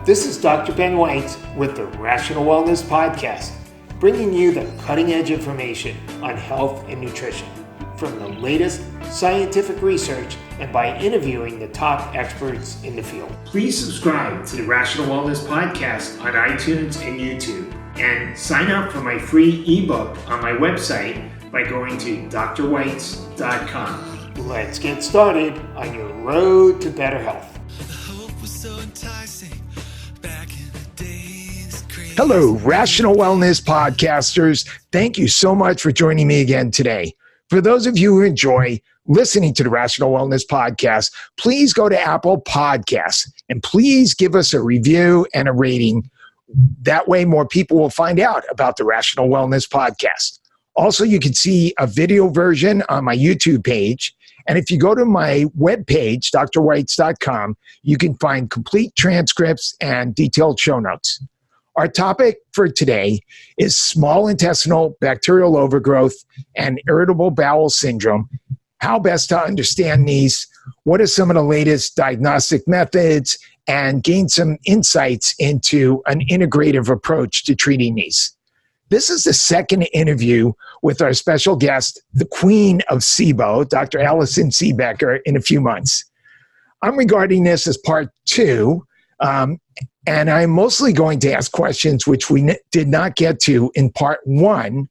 This is Dr. Ben Weitz with the Rational Wellness Podcast, bringing you the cutting-edge information on health and nutrition from the latest scientific research and by interviewing the top experts in the field. Please subscribe to the Rational Wellness Podcast on iTunes and YouTube, and sign up for my free ebook on my website by going to drweitz.com. Let's get started on your road to better health. Hello, Rational Wellness Podcasters. Thank you so much for joining me again today. For those of you who enjoy listening to the Rational Wellness Podcast, please go to Apple Podcasts and please give us a review and a rating. That way more people will find out about the Rational Wellness Podcast. Also, you can see a video version on my YouTube page. And if you go to my webpage, drweitz.com, you can find complete transcripts and detailed show notes. Our topic for today is small intestinal bacterial overgrowth and irritable bowel syndrome. How best to understand these, what are some of the latest diagnostic methods, and gain some insights into an integrative approach to treating these. This is the second interview with our special guest, the queen of SIBO, Dr. Allison Siebecker, in a few months. I'm regarding this as part two, and I'm mostly going to ask questions which we did not get to in part one,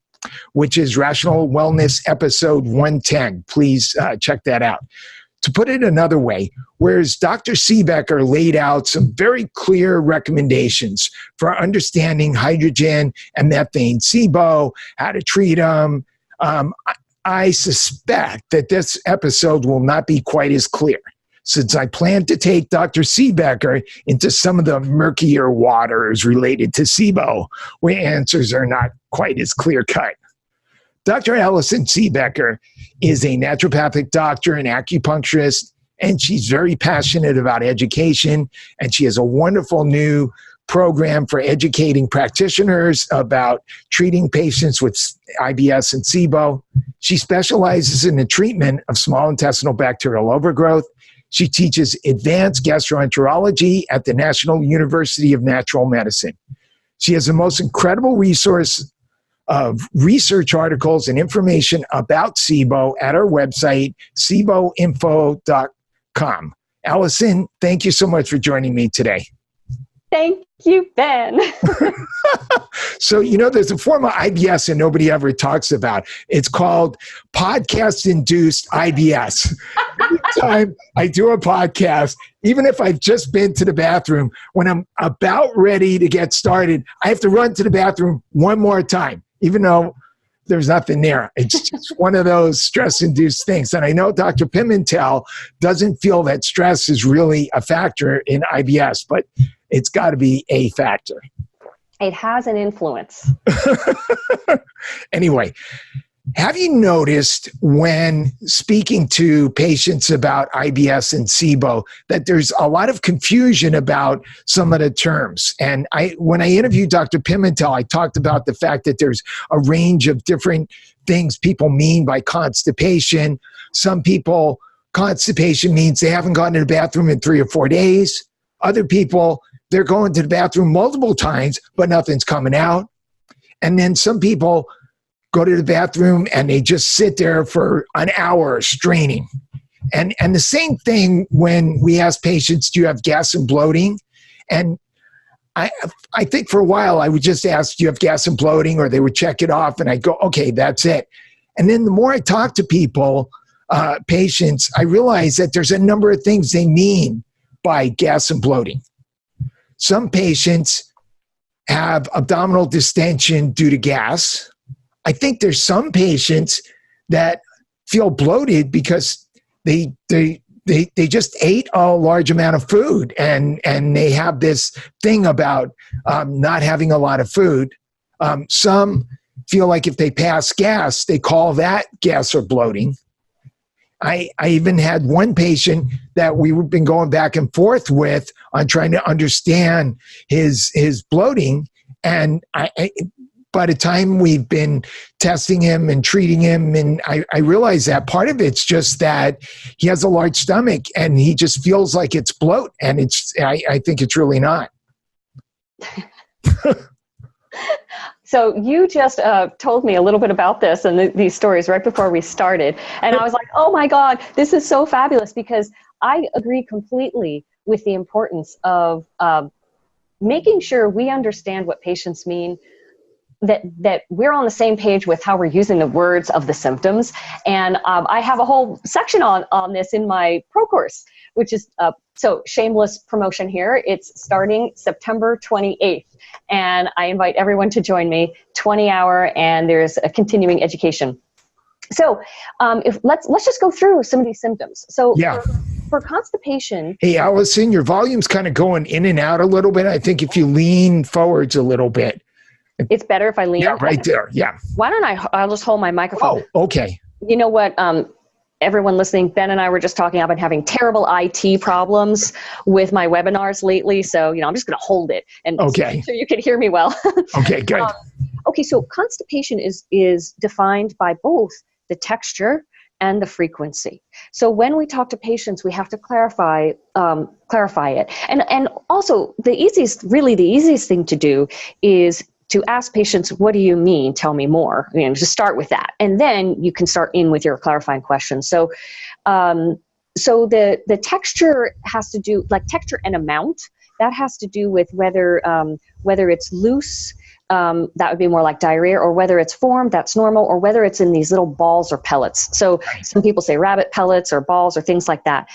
which is Rational Wellness episode 110. Please check that out. To put it another way, whereas Dr. Siebecker laid out some very clear recommendations for understanding hydrogen and methane SIBO, how to treat them, I suspect that this episode will not be quite as clear, since I plan to take Dr. Siebecker into some of the murkier waters related to SIBO, where answers are not quite as clear-cut. Dr. Allison Siebecker is a naturopathic doctor and acupuncturist, and she's very passionate about education, and she has a wonderful new program for educating practitioners about treating patients with IBS and SIBO. She specializes in the treatment of small intestinal bacterial overgrowth. She teaches advanced gastroenterology at the National University of Natural Medicine. She has the most incredible resource of research articles and information about SIBO at our website, siboinfo.com. Allison, thank you so much for joining me today. Thank you, Ben. So, there's a form of IBS and nobody ever talks about. It's called podcast-induced IBS. Every time I do a podcast, even if I've just been to the bathroom, when I'm about ready to get started, I have to run to the bathroom one more time, even though there's nothing there. It's just one of those stress-induced things. And I know Dr. Pimentel doesn't feel that stress is really a factor in IBS, but it's got to be a factor. It has an influence. Anyway, have you noticed when speaking to patients about IBS and SIBO that there's a lot of confusion about some of the terms? And when I interviewed Dr. Pimentel, I talked about the fact that there's a range of different things people mean by constipation. Some people, constipation means they haven't gone to the bathroom in 3 or 4 days. Other people, they're going to the bathroom multiple times, but nothing's coming out. And then some people go to the bathroom and they just sit there for an hour straining. And the same thing when we ask patients, do you have gas and bloating? And I think for a while I would just ask, do you have gas and bloating? Or they would check it off and I'd go, okay, that's it. And then the more I talk to people, patients, I realize that there's a number of things they mean by gas and bloating. Some patients have abdominal distension due to gas. I think there's some patients that feel bloated because they just ate a large amount of food and they have this thing about not having a lot of food. Some feel like if they pass gas, they call that gas or bloating. I even had one patient that we've been going back and forth with on trying to understand his bloating. And by the time we've been testing him and treating him, and I realized that part of it's just that he has a large stomach and he just feels like it's bloat, and I think it's really not. So you just told me a little bit about this and these stories right before we started. And I was like, oh my God, this is so fabulous, because I agree completely with the importance of making sure we understand what patients mean, that we're on the same page with how we're using the words of the symptoms. And I have a whole section on this in my pro course, which is, so shameless promotion here. It's starting September 28th. And I invite everyone to join me, 20-hour, and there's a continuing education. So let's just go through some of these symptoms. So for constipation. Hey, Allison, your volume's kind of going in and out a little bit. I think if you lean forwards a little bit. It's better if I lean. Yeah, right there. Yeah. Why don't I'll just hold my microphone. Oh, okay. You know what? Everyone listening, Ben and I were just talking. I've been having terrible IT problems with my webinars lately. So, I'm just going to hold it and so you can hear me well. Okay, good. Okay. So constipation is defined by both the texture and the frequency. So when we talk to patients, we have to clarify it. And also the easiest thing to do is to ask patients, what do you mean? Tell me more. Just start with that. And then you can start in with your clarifying questions. So, so the texture has to do, like texture and amount, that has to do with whether it's loose, that would be more like diarrhea, or whether it's formed, that's normal, or whether it's in these little balls or pellets. So some people say rabbit pellets or balls or things like that.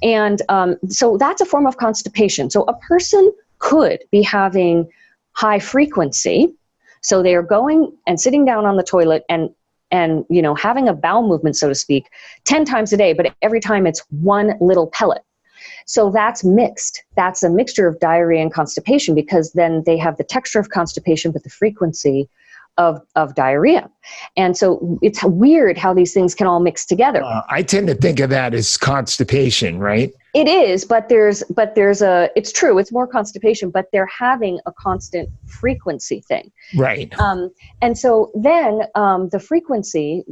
And so that's a form of constipation. So a person could be having high frequency. So they are going and sitting down on the toilet and having a bowel movement, so to speak, 10 times a day, but every time it's one little pellet. So that's mixed. That's a mixture of diarrhea and constipation, because then they have the texture of constipation, but the frequency of diarrhea. And so it's weird how these things can all mix together. I tend to think of that as constipation, right? It is, but it's true, it's more constipation, but they're having a constant frequency thing. Right. And so then the frequency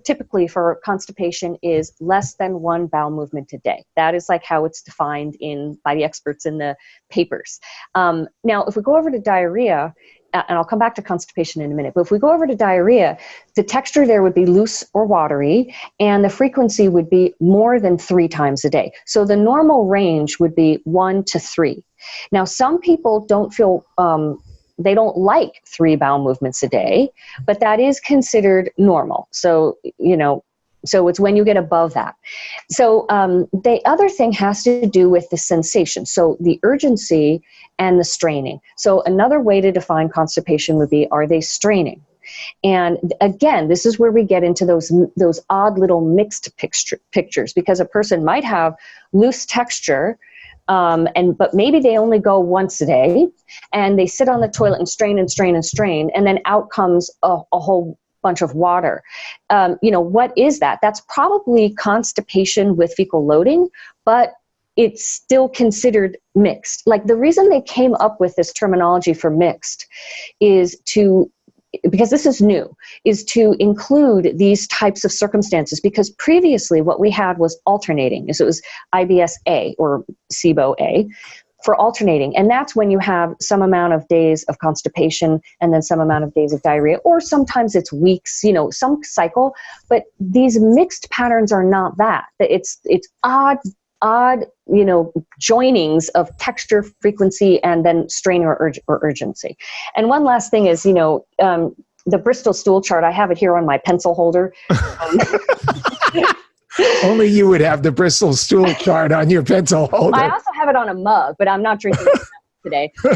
typically for constipation is less than one bowel movement a day. That is like how it's defined by the experts in the papers. Now, if we go over to diarrhea, and I'll come back to constipation in a minute, but if we go over to diarrhea, the texture there would be loose or watery, and the frequency would be more than 3 times a day. So the normal range would be 1 to 3. Now, some people don't feel, they don't like 3 bowel movements a day, but that is considered normal. So, so it's when you get above that. So the other thing has to do with the sensation. So the urgency and the straining. So another way to define constipation would be, are they straining? And again, this is where we get into those odd little mixed pictures, because a person might have loose texture, but maybe they only go once a day, and they sit on the toilet and strain and strain and strain, and then out comes a whole bunch of water. What is that? That's probably constipation with fecal loading, but it's still considered mixed. Like, the reason they came up with this terminology for mixed is because this is new, is to include these types of circumstances, because previously what we had was alternating. So it was IBS A or SIBO A for alternating. And that's when you have some amount of days of constipation and then some amount of days of diarrhea, or sometimes it's weeks, some cycle. But these mixed patterns are not that. It's odd, joinings of texture, frequency, and then strain or urgency. And one last thing is, the Bristol stool chart, I have it here on my pencil holder. Only you would have the Bristol stool chart on your pencil holder. I also have it on a mug, but I'm not drinking it today. So,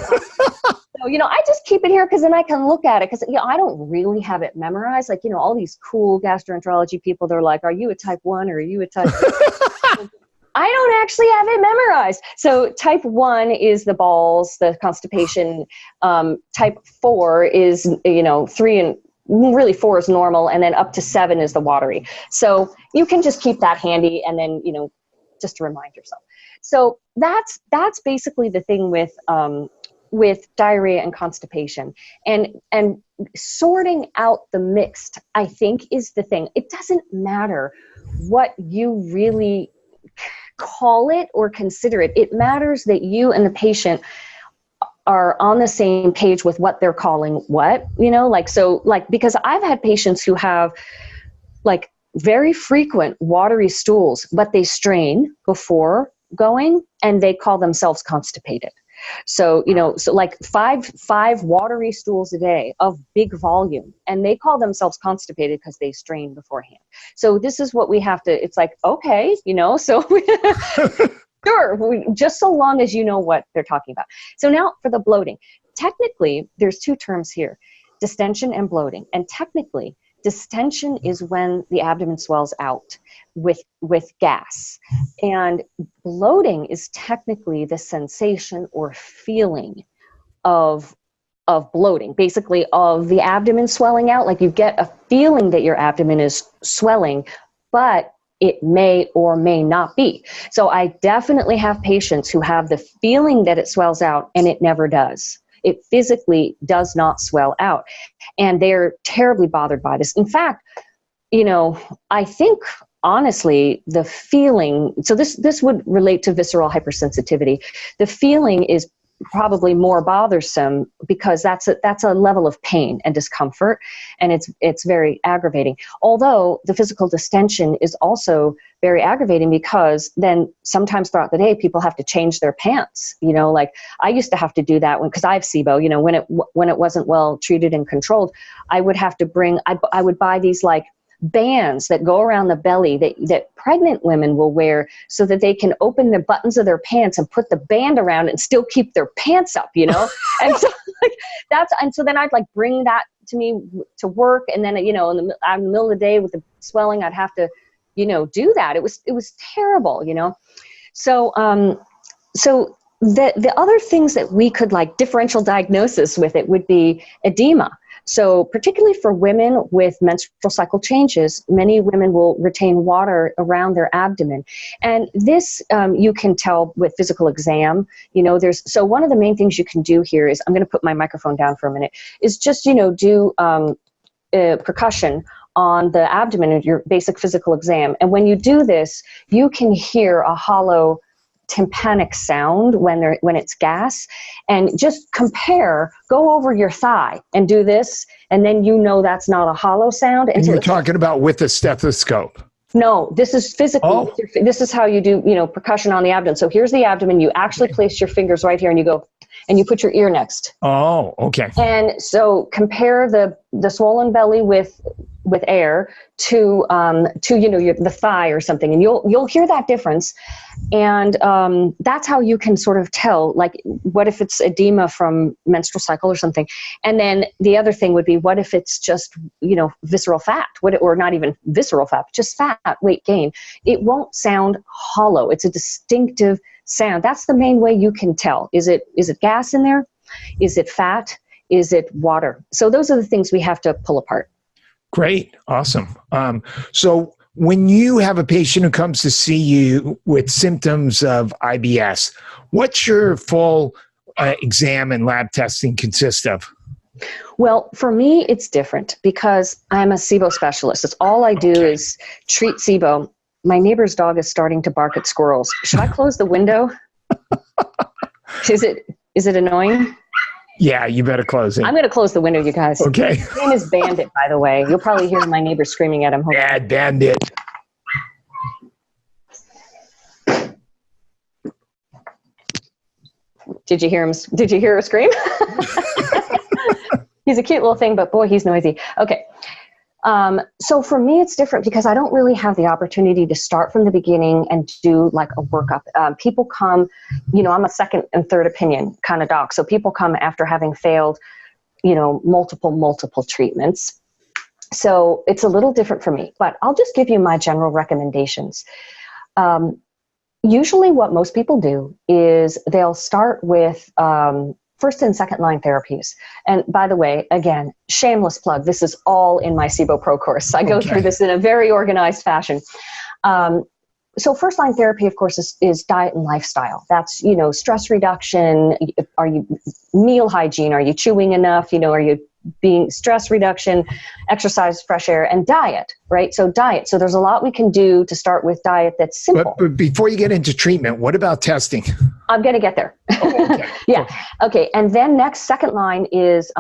I just keep it here because then I can look at it, because, I don't really have it memorized. Like, all these cool gastroenterology people, they're like, are you a type 1 or are you a type 2? I don't actually have it memorized. So type 1 is the balls, the constipation. Type 4 is, 3 and really 4 is normal. And then up to 7 is the watery. So you can just keep that handy, and then, just to remind yourself. So that's basically the thing with diarrhea and constipation, and sorting out the mixed, I think, is the thing. It doesn't matter what you really call it or consider it. It matters that you and the patient are on the same page with what they're calling what, because I've had patients who have like very frequent watery stools, but they strain before going and they call themselves constipated. So, so like five watery stools a day of big volume, and they call themselves constipated because they strain beforehand. So this is what we have to, it's like, okay, so sure, just so long as you know what they're talking about. So now for the bloating, technically there's two terms here, distension and bloating. And technically distension is when the abdomen swells out with gas, and bloating is technically the sensation or feeling of bloating, basically of the abdomen swelling out. Like you get a feeling that your abdomen is swelling, but it may or may not be. So I definitely have patients who have the feeling that it swells out and it never does. It physically does not swell out. And they're terribly bothered by this. In fact, I think honestly, the feeling, so this would relate to visceral hypersensitivity. The feeling is probably more bothersome because that's a level of pain and discomfort, and it's very aggravating. Although the physical distension is also very aggravating because then sometimes throughout the day people have to change their pants. Like I used to have to do that because I have SIBO. When it wasn't well treated and controlled, I would have to I would buy these like bands that go around the belly that pregnant women will wear so that they can open the buttons of their pants and put the band around and still keep their pants up, and so and so then I'd like bring that to me to work, and then in the middle of the day with the swelling I'd have to do that. It was terrible, so the other things that we could like differential diagnosis with it would be edema. So particularly for women with menstrual cycle changes, many women will retain water around their abdomen. And this you can tell with physical exam. So one of the main things you can do here is, I'm going to put my microphone down for a minute, is just, do percussion on the abdomen of your basic physical exam. And when you do this, you can hear a hollow tympanic sound when it's gas, and just go over your thigh and do this, and then that's not a hollow sound. And you're talking about with a stethoscope? No, this is physically. Oh. This is how you do percussion on the abdomen. So here's the abdomen. You actually place your fingers right here, and you go, and you put your ear next. Oh, okay. And so compare the swollen belly with air to the thigh or something, and you'll hear that difference. And that's how you can sort of tell, like, what if it's edema from menstrual cycle or something. And then the other thing would be, what if it's just visceral fat, or not even visceral fat, just fat, weight gain. It won't sound hollow. It's a distinctive sound. That's the main way you can tell. Is it gas in there? Is it fat? Is it water? So those are the things we have to pull apart. Great. Awesome. So when you have a patient who comes to see you with symptoms of IBS, what's your full exam and lab testing consist of? Well, for me, it's different because I'm a SIBO specialist. That's all I do is treat SIBO. My neighbor's dog is starting to bark at squirrels. Should I close the window? Is it annoying? Yeah, you better close it. I'm going to close the window, you guys. Okay. His name is Bandit, by the way. You'll probably hear my neighbor screaming at him. Bad Bandit. Did you hear him? Did you hear her scream? He's a cute little thing, but boy, he's noisy. Okay. So for me, it's different because I don't really have the opportunity to start from the beginning and do like a workup. People come, I'm a second and third opinion kind of doc. So people come after having failed, multiple treatments. So it's a little different for me, but I'll just give you my general recommendations. Usually what most people do is they'll start with first and second line therapies. And by the way, again, shameless plug, this is all in my SIBO Pro course. I go through this in a very organized fashion. So first line therapy, of course, is diet and lifestyle. That's, stress reduction. Are you meal hygiene? Are you chewing enough? Are you being stress reduction, exercise, fresh air, and diet, right? So diet. So there's a lot we can do to start with diet that's simple. But before you get into treatment, what about testing? I'm going to get there. Oh, okay. Yeah. Okay. And then second line is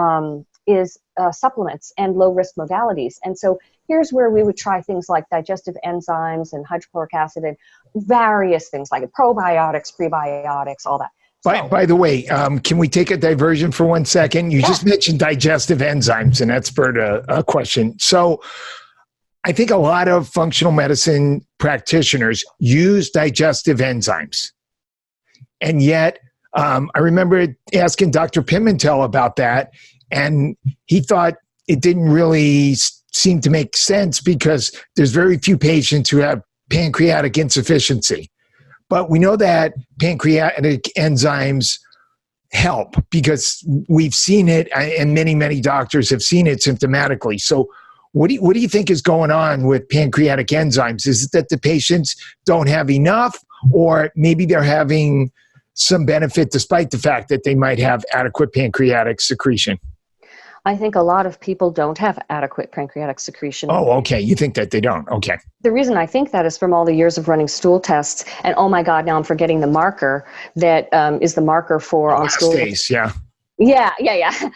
supplements and low risk modalities. And so here's where we would try things like digestive enzymes and hydrochloric acid and various things like probiotics, prebiotics, all that. By the way, can we take a diversion for 1 second? You just mentioned digestive enzymes, and that spurred a question. So I think a lot of functional medicine practitioners use digestive enzymes. And yet, I remember asking Dr. Pimentel about that, and he thought it didn't really seem to make sense because there's very few patients who have pancreatic insufficiency. But we know that pancreatic enzymes help because we've seen it, and many, many doctors have seen it symptomatically. So what do you think is going on with pancreatic enzymes? Is it that the patients don't have enough, or maybe they're having some benefit despite the fact that they might have adequate pancreatic secretion? I think a lot of people don't have adequate pancreatic secretion. Oh, okay. You think that they don't? Okay. The reason I think that is from all the years of running stool tests. And oh my God, now I'm forgetting the marker that is the marker for on stool. Elastase, yeah. Yeah.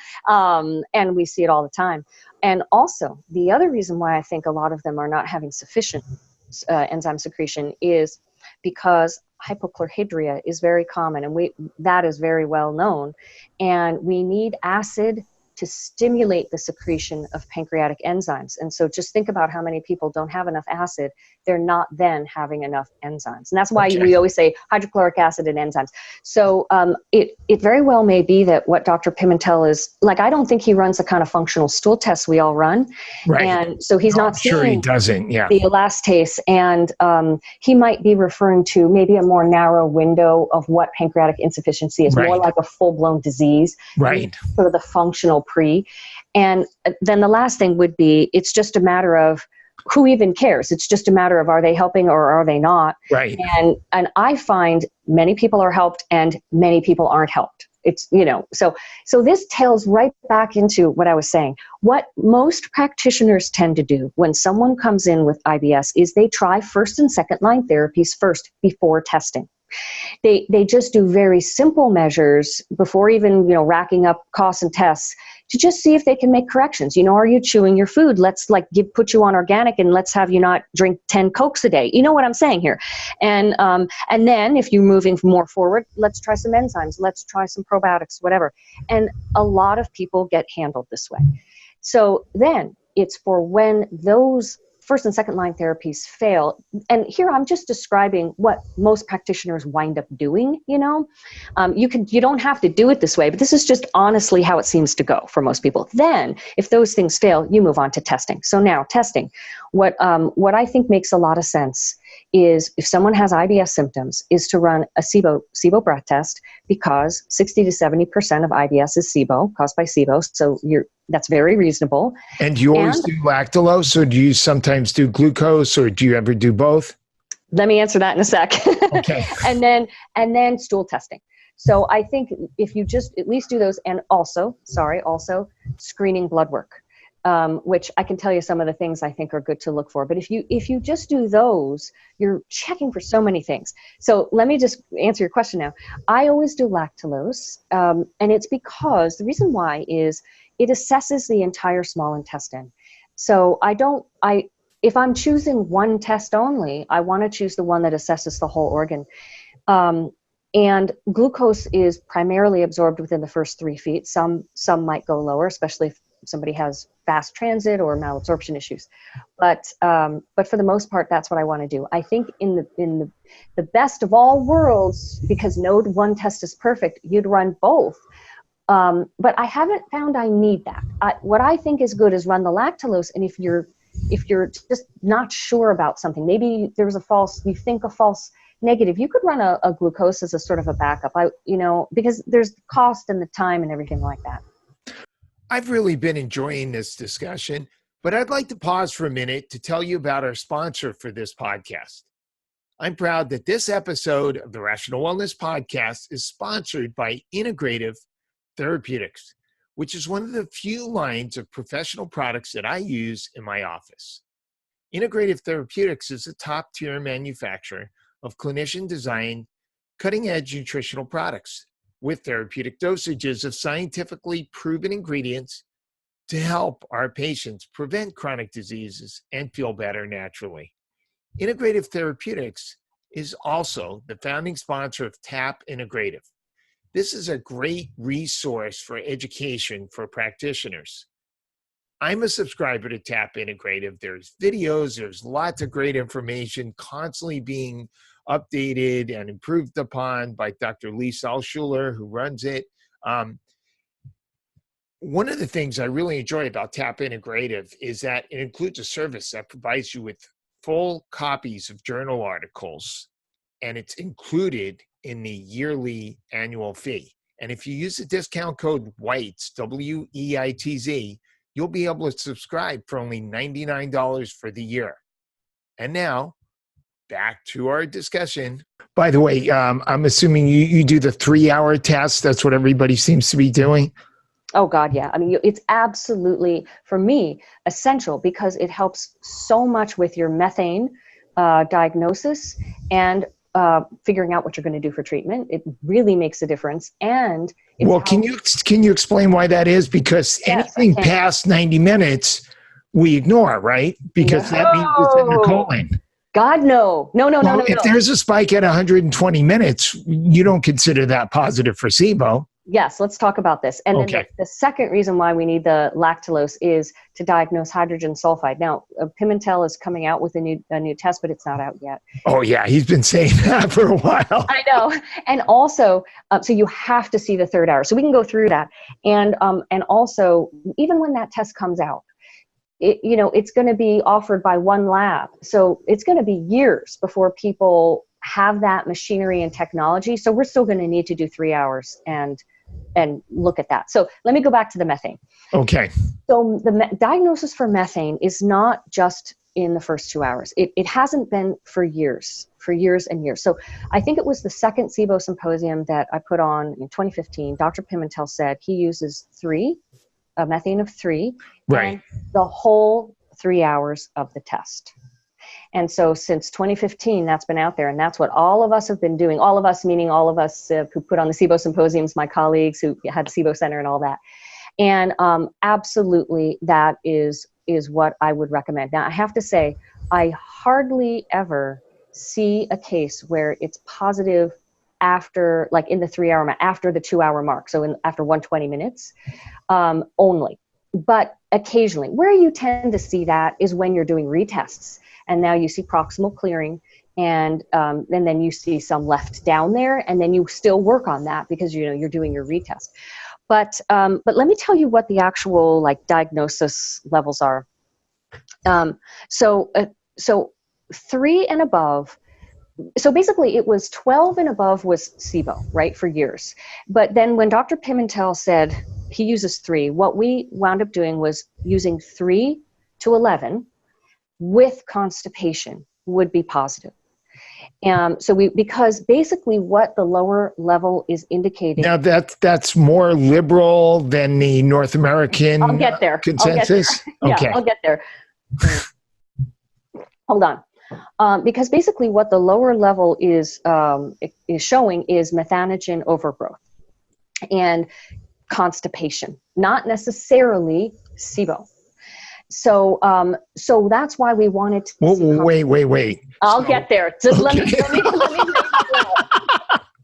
And we see it all the time. And also, the other reason why I think a lot of them are not having sufficient enzyme secretion is because hypochlorhydria is very common, and that is very well known. And we need acid to stimulate the secretion of pancreatic enzymes. And so just think about how many people don't have enough acid. They're not then having enough enzymes. And that's why we always say hydrochloric acid and enzymes. So it very well may be that what Dr. Pimentel is, like, I don't think he runs the kind of functional stool tests we all run. Right. And so he's not seeing sure he doesn't, yeah. the elastase. And he might be referring to maybe a more narrow window of what pancreatic insufficiency is, more like a full-blown disease. Right. Sort of the functional pre. And then the last thing would be, it's just a matter of who even cares. It's just a matter of, are they helping or are they not? Right. And I find many people are helped and many people aren't helped. It's, so this tails right back into what I was saying. What most practitioners tend to do when someone comes in with IBS is they try first and second line therapies first before testing. They just do very simple measures before even, racking up costs and tests to just see if they can make corrections. Are you chewing your food? Let's put you on organic and let's have you not drink 10 Cokes a day. You know what I'm saying here? And then if you're moving more forward, let's try some enzymes. Let's try some probiotics, whatever. And a lot of people get handled this way. So then it's for when those first and second line therapies fail. And here I'm just describing what most practitioners wind up doing, you don't have to do it this way, but this is just honestly how it seems to go for most people. Then if those things fail, you move on to testing. So now testing, what I think makes a lot of sense is if someone has IBS symptoms is to run a SIBO breath test, because 60 to 70% of IBS is SIBO, caused by SIBO. So that's very reasonable. And do you always do lactulose, or do you sometimes do glucose, or do you ever do both? Let me answer that in a sec. Okay. and then stool testing. So I think if you just at least do those, and also screening blood work, which I can tell you some of the things I think are good to look for. But if you just do those, you're checking for so many things. So let me just answer your question now. I always do lactulose, and it's because the reason why is it assesses the entire small intestine. So if I'm choosing one test only, I want to choose the one that assesses the whole organ. And glucose is primarily absorbed within the first 3 feet. Some might go lower, especially if somebody has fast transit or malabsorption issues. But for the most part, that's what I want to do. I think in the best of all worlds, because no one test is perfect, you'd run both. But I haven't found I need that. What I think is good is run the lactulose. And if you're just not sure about something, maybe there was a false negative, you could run a glucose as a sort of a backup. Because there's cost and the time and everything like that. I've really been enjoying this discussion, but I'd like to pause for a minute to tell you about our sponsor for this podcast. I'm proud that this episode of the Rational Wellness Podcast is sponsored by Integrative Therapeutics, which is one of the few lines of professional products that I use in my office. Integrative Therapeutics is a top-tier manufacturer of clinician-designed cutting-edge nutritional products with therapeutic dosages of scientifically proven ingredients to help our patients prevent chronic diseases and feel better naturally. Integrative Therapeutics is also the founding sponsor of TAP Integrative. This is a great resource for education for practitioners. I'm a subscriber to TAP Integrative. There's videos, there's lots of great information constantly being updated and improved upon by Dr. Lee Salschuler, who runs it. One of the things I really enjoy about TAP Integrative is that it includes a service that provides you with full copies of journal articles, and it's included in the yearly annual fee. And if you use the discount code WEITZ, WEITZ, you'll be able to subscribe for only $99 for the year. And now, back to our discussion. By the way, I'm assuming you do the 3-hour test. That's what everybody seems to be doing. Oh God, yeah. I mean, it's absolutely, for me, essential because it helps so much with your methane diagnosis and figuring out what you're going to do for treatment. It really makes a difference. And well, can you explain why that is? Because anything past 90 minutes, we ignore, right? Because that means it's in the colon. God, no. No. If there's a spike at 120 minutes, you don't consider that positive for SIBO. Yes, let's talk about this. And then the second reason why we need the lactulose is to diagnose hydrogen sulfide. Now, Pimentel is coming out with a new test, but it's not out yet. Oh, yeah. He's been saying that for a while. I know. And also, so you have to see the 3rd hour. So we can go through that. And also, even when that test comes out, it's going to be offered by one lab. So it's going to be years before people have that machinery and technology. So we're still going to need to do 3 hours and look at that. So let me go back to the methane. Okay. So the diagnosis for methane is not just in the first 2 hours. It hasn't been for years and years. So I think it was the second SIBO symposium that I put on in 2015. Dr. Pimentel said he uses a methane of 3, right, and the whole 3 hours of the test. And so since 2015, that's been out there, and that's what all of us have been doing. All of us, meaning all of us who put on the SIBO symposiums, my colleagues who had the SIBO Center and all that. And absolutely, that is what I would recommend. Now, I have to say, I hardly ever see a case where it's positive after, like in the 3 hour mark, after the 2 hour mark. So after 120 minutes only. But occasionally, where you tend to see that is when you're doing retests. And now you see proximal clearing, and then you see some left down there, and then you still work on that because you're doing your retest. But let me tell you what the actual diagnosis levels are. So 3 and above. So basically, it was 12 and above was SIBO, right, for years. But then when Dr. Pimentel said he uses 3, what we wound up doing was using 3 to 11 with constipation would be positive. Because basically what the lower level is indicating. Now that's more liberal than the North American I'll get there. consensus. Okay. I'll get there. Hold on. Because basically what the lower level is showing is methanogen overgrowth and constipation, not necessarily SIBO. So that's why we wanted to. Wait. I'll get there. Just let me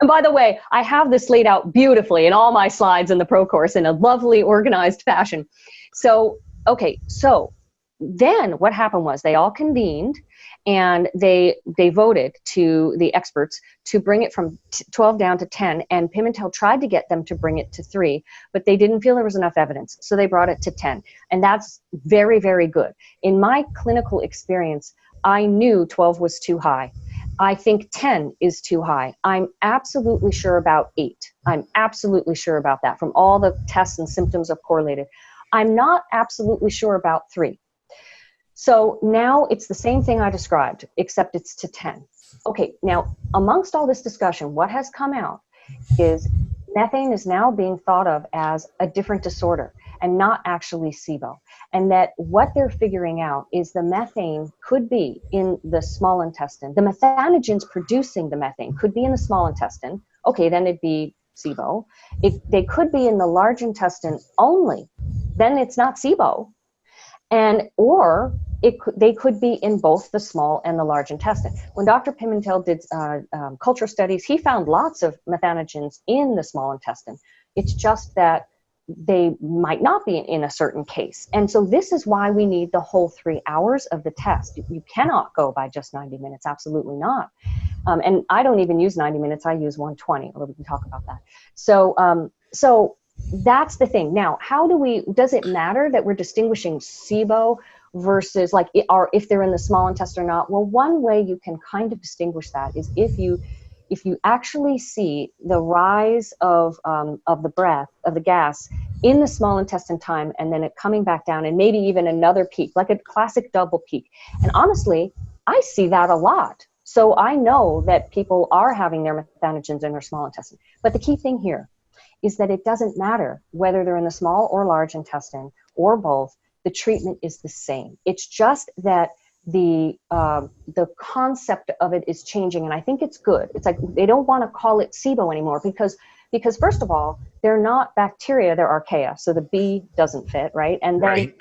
And by the way, I have this laid out beautifully in all my slides in the Pro course in a lovely organized fashion. So then what happened was they all convened and they voted to the experts to bring it from 12 down to 10, and Pimentel tried to get them to bring it to 3, but they didn't feel there was enough evidence, so they brought it to 10, and that's very, very good. In my clinical experience, I knew 12 was too high. I think 10 is too high. I'm absolutely sure about 8. I'm absolutely sure about that from all the tests and symptoms have correlated. I'm not absolutely sure about 3. So now it's the same thing I described, except it's to 10. Okay, now amongst all this discussion, what has come out is methane is now being thought of as a different disorder. and not actually SIBO. And that what they're figuring out is the methane could be in the small intestine. The methanogens producing the methane could be in the small intestine. Okay, then it'd be SIBO. If they could be in the large intestine only, then it's not SIBO. Or they could be in both the small and the large intestine. When Dr. Pimentel did culture studies, he found lots of methanogens in the small intestine. It's just that they might not be in a certain case. And so this is why we need the whole 3 hours of the test. You cannot go by just 90 minutes, absolutely not. And I don't even use 90 minutes, I use 120, although we can talk about that. So that's the thing. Now, does it matter that we're distinguishing SIBO versus if they're in the small intestine or not? Well, one way you can kind of distinguish that is if you actually see the rise of the gas in the small intestine time, and then it coming back down, and maybe even another peak, like a classic double peak. And honestly, I see that a lot. So I know that people are having their methanogens in their small intestine. But the key thing here is that it doesn't matter whether they're in the small or large intestine or both. The treatment is the same. It's just that the concept of it is changing, and I think it's good. It's like they don't want to call it SIBO anymore because first of all, they're not bacteria, they're archaea, so the B doesn't fit, right? And then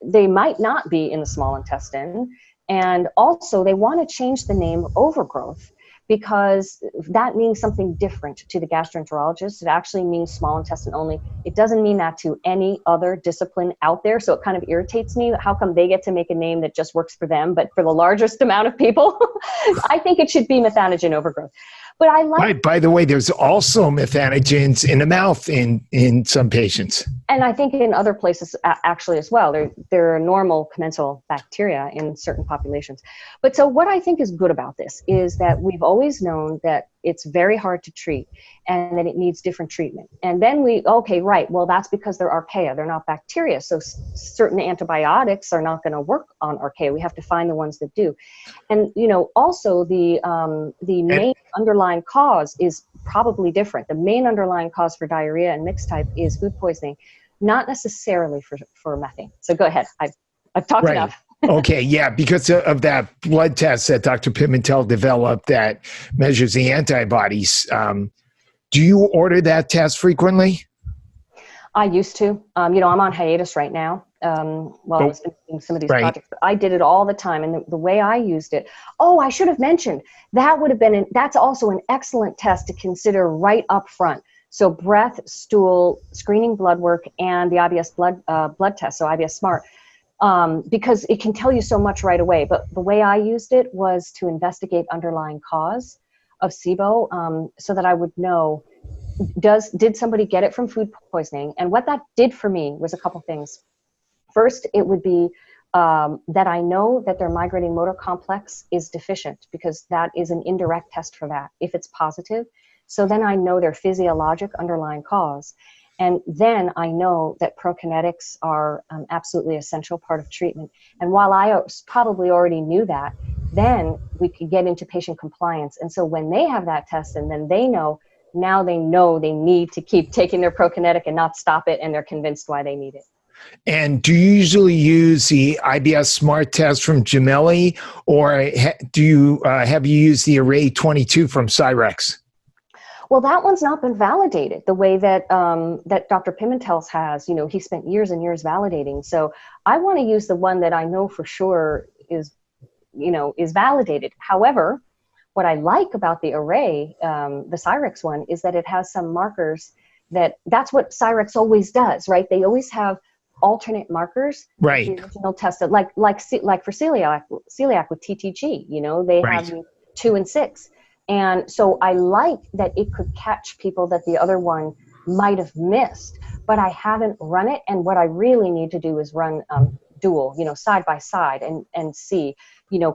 they might not be in the small intestine, and also they want to change the name overgrowth, because that means something different to the gastroenterologist. It actually means small intestine only. It doesn't mean that to any other discipline out there. So it kind of irritates me. How come they get to make a name that just works for them, but for the largest amount of people? I think it should be methanogen overgrowth. But I like... Right. By the way, there's also methanogens in the mouth in some patients. And I think in other places actually as well. There are normal commensal bacteria in certain populations. But so what I think is good about this is that we've always known that it's very hard to treat and that it needs different treatment. And then well, that's because they're archaea. They're not bacteria. So certain antibiotics are not going to work on archaea. We have to find the ones that do. And, also the main underlying cause is probably different. The main underlying cause for diarrhea and mixed type is food poisoning, not necessarily for methane. So go ahead. I've talked enough. Okay, yeah, because of that blood test that Dr. Pimentel developed that measures the antibodies. Do you order that test frequently? I used to. I'm on hiatus right now. I was doing some of these projects. But I did it all the time, and the way I used it. Oh, I should have mentioned that would have been. That's also an excellent test to consider right up front. So breath, stool, screening blood work, and the IBS blood test. So IBS Smart. Because it can tell you so much right away. But the way I used it was to investigate underlying cause of SIBO, so that I would know, did somebody get it from food poisoning? And what that did for me was a couple things. First, it would be that I know that their migrating motor complex is deficient, because that is an indirect test for that, if it's positive. So then I know their physiologic underlying cause. And then I know that prokinetics are absolutely essential part of treatment. And while I probably already knew that, then we could get into patient compliance. And so when they have that test, and then they know they need to keep taking their prokinetic and not stop it, and they're convinced why they need it. And do you usually use the IBS Smart test from Gemelli, or have you used the Array 22 from Cyrax? Well, that one's not been validated the way that that Dr. Pimentel's has. He spent years and years validating. So I want to use the one that I know for sure is validated. However, what I like about the Array, the Cyrax one, is that it has some markers that's what Cyrax always does, right? They always have alternate markers. Right. The original test, like for celiac with TTG, they have 2 and 6. And so I like that it could catch people that the other one might have missed, but I haven't run it. And what I really need to do is run dual, side by side, and see, do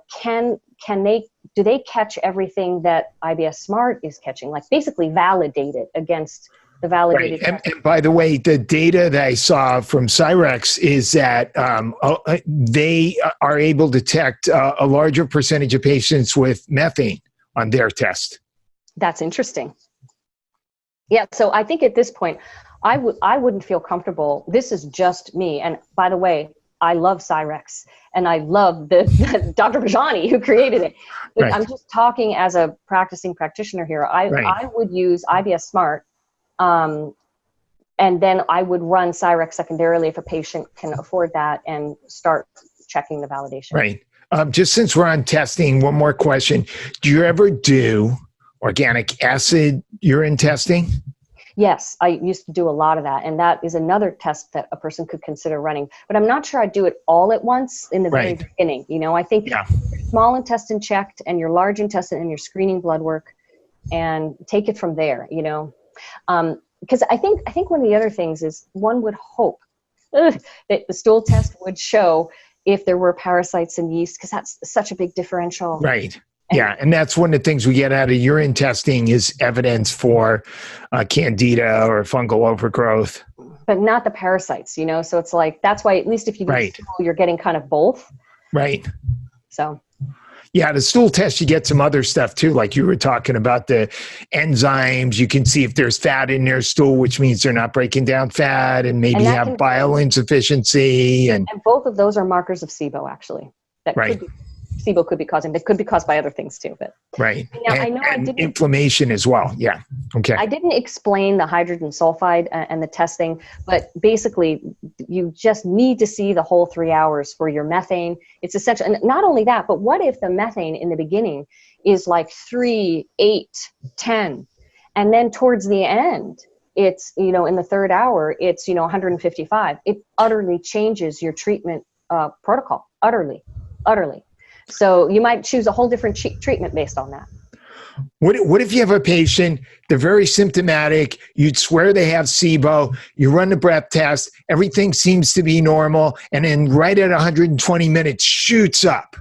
they catch everything that IBS Smart is catching? Like basically validate it against the validated. Right. And by the way, the data that I saw from Cyrax is that they are able to detect a larger percentage of patients with methane on their test. That's interesting. Yeah, so I think at this point, I wouldn't feel comfortable. This is just me. And by the way, I love Cyrax and I love the Dr. Bajani who created it. But Right. I'm just talking as a practicing practitioner here. I would use IBS Smart, and then I would run Cyrax secondarily if a patient can afford that and start checking the validation. Right. Just since we're on testing, one more question. Do you ever do organic acid urine testing? Yes, I used to do a lot of that. And that is another test that a person could consider running. But I'm not sure I'd do it all at once in the very beginning. You know, I think your small intestine checked and your large intestine and your screening blood work, and take it from there, you know. Because I think one of the other things is one would hope that the stool test would show if there were parasites and yeast, because that's such a big differential. Right. Yeah, and that's one of the things we get out of urine testing is evidence for candida or fungal overgrowth. But not the parasites, you know? So it's like, that's why at least if you do stool, you're getting kind of both. Right. So. Yeah, the stool test, you get some other stuff too, like you were talking about the enzymes. You can see if there's fat in their stool, which means they're not breaking down fat, and maybe have bile insufficiency. And both of those are markers of SIBO, actually. That SIBO could be causing. They could be caused by other things too. But now, I know I didn't, inflammation as well. Yeah. Okay. I didn't explain the hydrogen sulfide and the testing, but basically you just need to see the whole 3 hours for your methane. It's essential. And not only that, but what if the methane in the beginning is like 3, 8, 10, and then towards the end, it's, you know, in the third hour, it's, you know, 155. It utterly changes your treatment protocol. Utterly. So you might choose a whole different treatment based on that. What if you have a patient, they're very symptomatic, you'd swear they have SIBO, you run the breath test, everything seems to be normal, and then right at 120 minutes shoots up?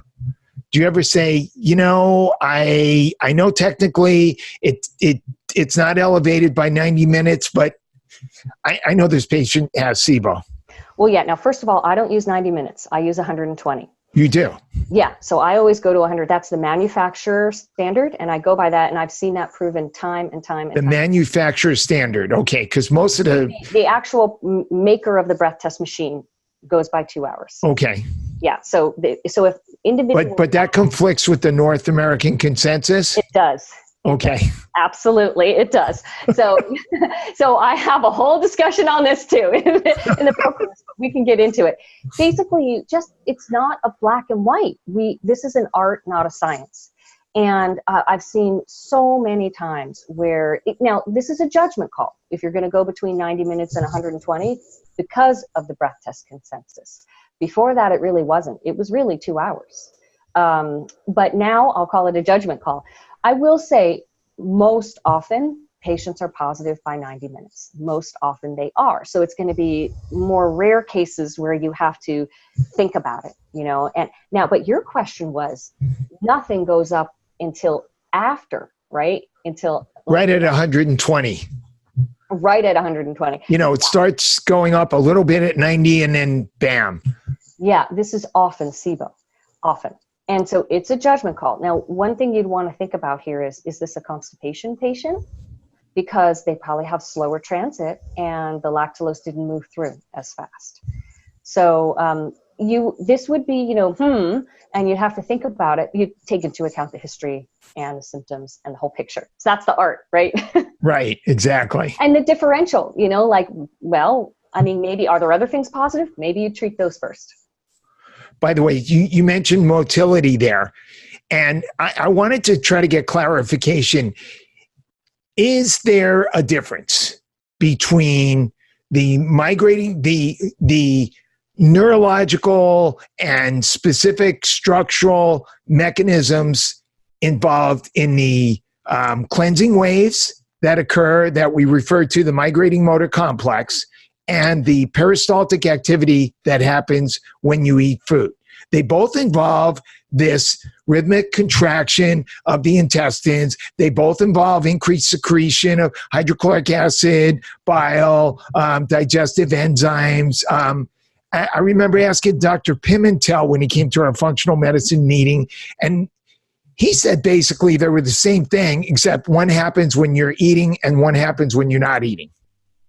Do you ever say, you know, I know technically it's not elevated by 90 minutes, but I know this patient has SIBO? Well, yeah. Now, first of all, I don't use 90 minutes. I use 120. You do? Yeah. So I always go to 100. That's the manufacturer standard, and I go by that, and I've seen that proven time and time and time. The manufacturer standard. Okay. Because most of the actual maker of the breath test machine goes by 2 hours. Okay. Yeah. So if individual. But that conflicts with the North American consensus? It does. Okay. Absolutely, it does. So, so I have a whole discussion on this too in the program. We can get into it. Basically, it's not a black and white. This is an art, not a science. And I've seen so many times where now this is a judgment call. If you're going to go between 90 minutes and 120, because of the breath test consensus. Before that, it really wasn't. It was really 2 hours. But now I'll call it a judgment call. I will say most often patients are positive by 90 minutes. Most often they are. So it's going to be more rare cases where you have to think about it, you know. And now, but your question was nothing goes up until after, right? Until right at 120. Right at 120. You know, it starts going up a little bit at 90 and then bam. Yeah, this is often SIBO, often. And so it's a judgment call. Now, one thing you'd want to think about here is this a constipation patient? Because they probably have slower transit and the lactulose didn't move through as fast. So this would be, you know, and you'd have to think about it. You'd take into account the history and the symptoms and the whole picture. So that's the art, right? Right, exactly. And the differential, you know, like, well, I mean, maybe are there other things positive? Maybe you treat those first. By the way, you mentioned motility there, and I wanted to try to get clarification. Is there a difference between the migrating, the neurological and specific structural mechanisms involved in the cleansing waves that occur that we refer to the migrating motor complex, and the peristaltic activity that happens when you eat food? They both involve this rhythmic contraction of the intestines. They both involve increased secretion of hydrochloric acid, bile, digestive enzymes. I remember asking Dr. Pimentel when he came to our functional medicine meeting, and he said basically they were the same thing, except one happens when you're eating and one happens when you're not eating.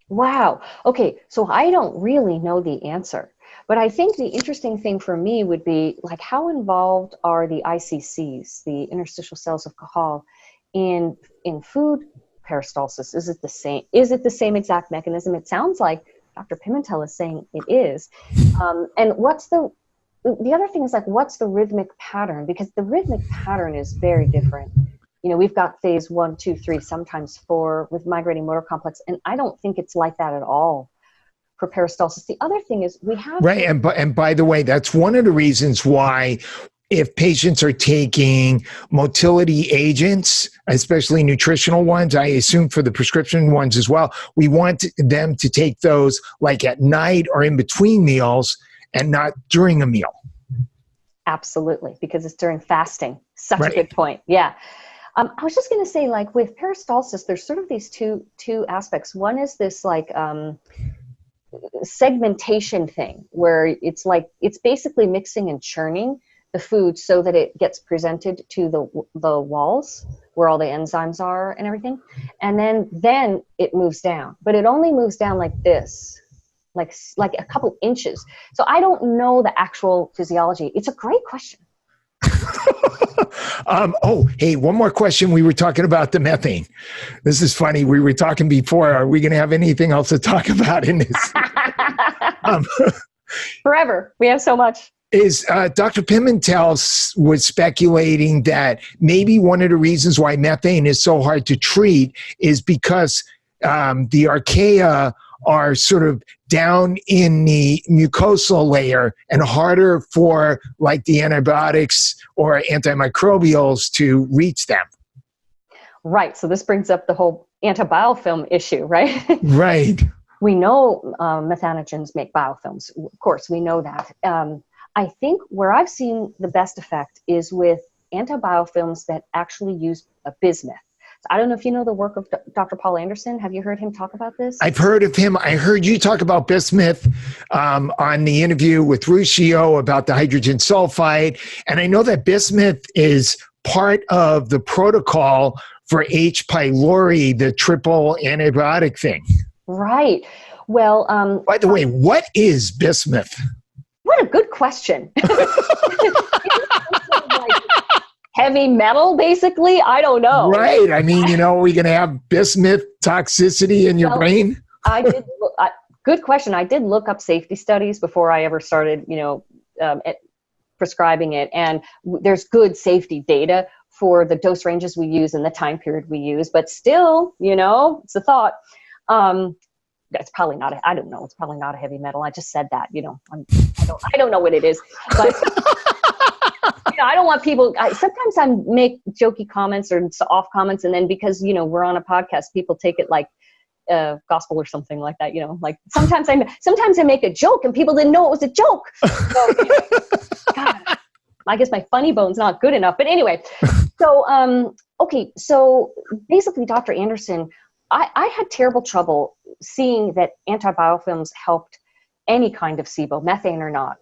Wow. Okay, so I don't really know the answer, but I think the interesting thing for me would be like how involved are the ICCs, the interstitial cells of Cajal, in food peristalsis? Is it the same? Is it the same exact mechanism? It sounds like Dr. Pimentel is saying it is. And what's the other thing is like, what's the rhythmic pattern? Because the rhythmic pattern is very different. You know, we've got phase 1, 2, 3, sometimes 4 with migrating motor complex, and I don't think it's like that at all for peristalsis. The other thing is we have Right. And by the way, that's one of the reasons why if patients are taking motility agents, especially nutritional ones, I assume for the prescription ones as well, we want them to take those like at night or in between meals and not during a meal. Absolutely, because it's during fasting. Such Right. a good point. Yeah. I was just going to say, like with peristalsis, there's sort of these two aspects. One is this like segmentation thing where it's like it's basically mixing and churning the food so that it gets presented to the walls where all the enzymes are and everything, and then it moves down, but it only moves down like this, like a couple inches. So I don't know the actual physiology. It's a great question. Hey, one more question. We were talking about the methane. This is funny. We were talking before. Are we going to have anything else to talk about in this? Forever. We have so much. Is Dr. Pimentel was speculating that maybe one of the reasons why methane is so hard to treat is because the archaea are sort of down in the mucosal layer and harder for like the antibiotics or antimicrobials to reach them. Right. So this brings up the whole antibiofilm issue, right? Right. We know methanogens make biofilms. Of course, we know that. I think where I've seen the best effect is with antibiofilms that actually use a bismuth. I don't know if you know the work of Dr. Paul Anderson. Have you heard him talk about this? I've heard of him. I heard you talk about bismuth on the interview with Ruscio about the hydrogen sulfide. And I know that bismuth is part of the protocol for H. pylori, the triple antibiotic thing. Right. Well, by the way, what is bismuth? What a good question. Heavy metal, basically? I don't know. Right. I mean, you know, are we going to have bismuth toxicity in your brain? Good question. I did look up safety studies before I ever started, prescribing it. And there's good safety data for the dose ranges we use and the time period we use. But still, it's a thought. That's probably not, I don't know. It's probably not a heavy metal. I just said that, I don't know what it is. But I don't want people, sometimes I make jokey comments or off comments. And then because, we're on a podcast, people take it like gospel or something like that, like sometimes I make a joke and people didn't know it was a joke. So, God, I guess my funny bone's not good enough. But anyway, so, okay. So basically Dr. Anderson, I had terrible trouble seeing that antibiofilms helped any kind of SIBO, methane or not.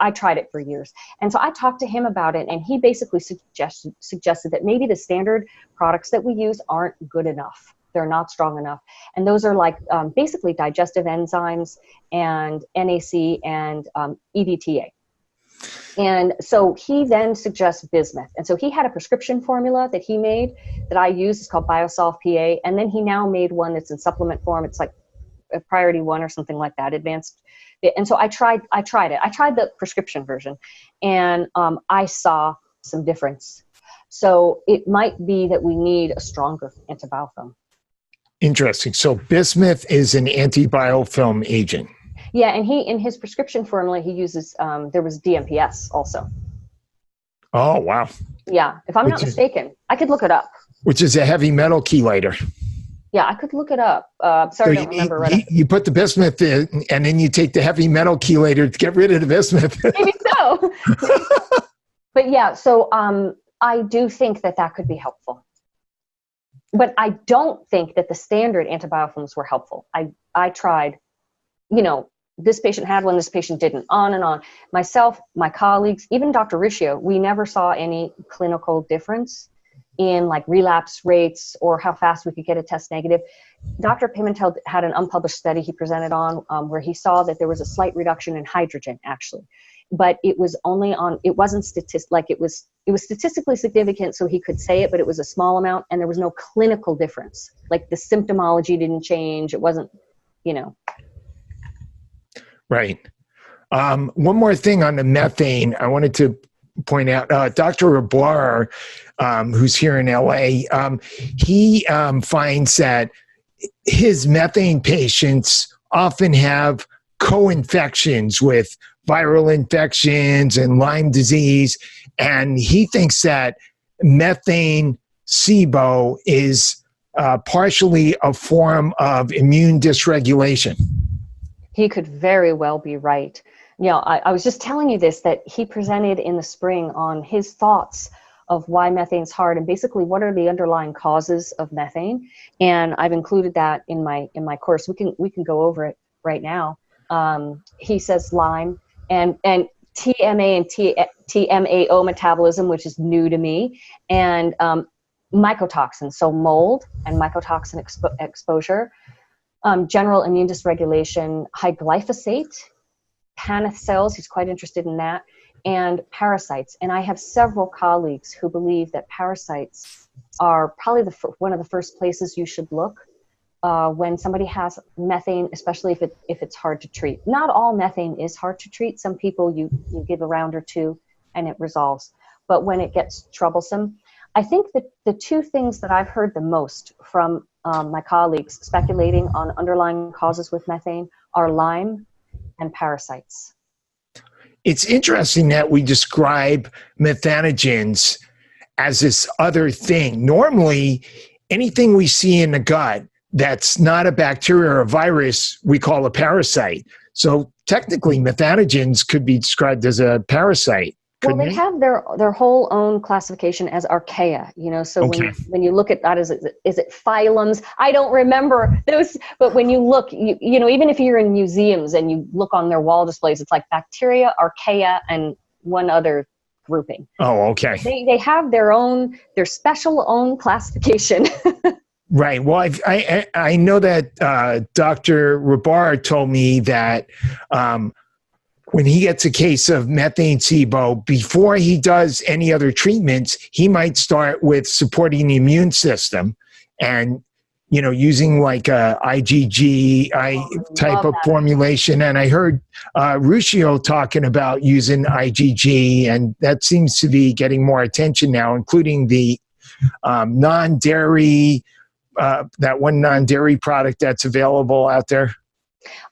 I tried it for years. And so I talked to him about it, and he basically suggested that maybe the standard products that we use aren't good enough. They're not strong enough. And those are like basically digestive enzymes and NAC and EDTA. And so he then suggests bismuth. And so he had a prescription formula that he made that I use. It's called Biosolve PA. And then he now made one that's in supplement form. It's like a Priority 1 or something like that, advanced. And so I tried it. I tried the prescription version, and I saw some difference. So it might be that we need a stronger antibiofilm. Interesting. So bismuth is an antibiofilm agent. Yeah, and in his prescription formula, he uses, there was DMPS also. Oh, wow. Yeah, if I'm not mistaken. I could look it up. Which is a heavy metal chelator. Yeah, I could look it up. Sorry, I don't remember right. You put the bismuth in, and then you take the heavy metal chelator to get rid of the bismuth. Maybe so. But yeah, so I do think that could be helpful. But I don't think that the standard antibiofilms were helpful. I tried, this patient had one, this patient didn't, on and on. Myself, my colleagues, even Dr. Ruscio, we never saw any clinical difference in like relapse rates or how fast we could get a test negative. Dr. Pimentel had an unpublished study he presented on where he saw that there was a slight reduction in hydrogen actually, but it was only on, it wasn't it was statistically significant, so he could say it, but it was a small amount and there was no clinical difference. Like the symptomology didn't change. It wasn't, you know. Right. One more thing on the methane, I wanted to point out, Dr. Rabar, who's here in LA, he finds that his methane patients often have co-infections with viral infections and Lyme disease. And he thinks that methane SIBO is partially a form of immune dysregulation. He could very well be right. You know, I was just telling you this, that he presented in the spring on his thoughts of why methane's hard and basically what are the underlying causes of methane. And I've included that in my course. We can go over it right now. He says Lyme and TMA and TMAO metabolism, which is new to me, and mycotoxins, so mold and mycotoxin exposure, general immune dysregulation, high glyphosate, Paneth cells, he's quite interested in that, and parasites. And I have several colleagues who believe that parasites are probably one of the first places you should look when somebody has methane, especially if it's hard to treat. Not all methane is hard to treat. Some people you give a round or two and it resolves. But when it gets troublesome, I think that the two things that I've heard the most from my colleagues speculating on underlying causes with methane are Lyme and parasites. It's interesting that we describe methanogens as this other thing. Normally, anything we see in the gut that's not a bacteria or a virus, we call a parasite. So technically, methanogens could be described as a parasite. Well, they have their whole own classification as archaea, you know, so Okay. when you look at that, is it phylums? I don't remember those, but when you look, you know, even if you're in museums and you look on their wall displays, it's like bacteria, archaea, and one other grouping. Oh, okay. They have their special own classification. Right. Well, I know that Dr. Rabar told me that when he gets a case of methane SIBO, before he does any other treatments, he might start with supporting the immune system and, you know, using like a IgG type of formulation. And I heard Ruscio talking about using IgG, and that seems to be getting more attention now, including the non-dairy, that one non-dairy product that's available out there.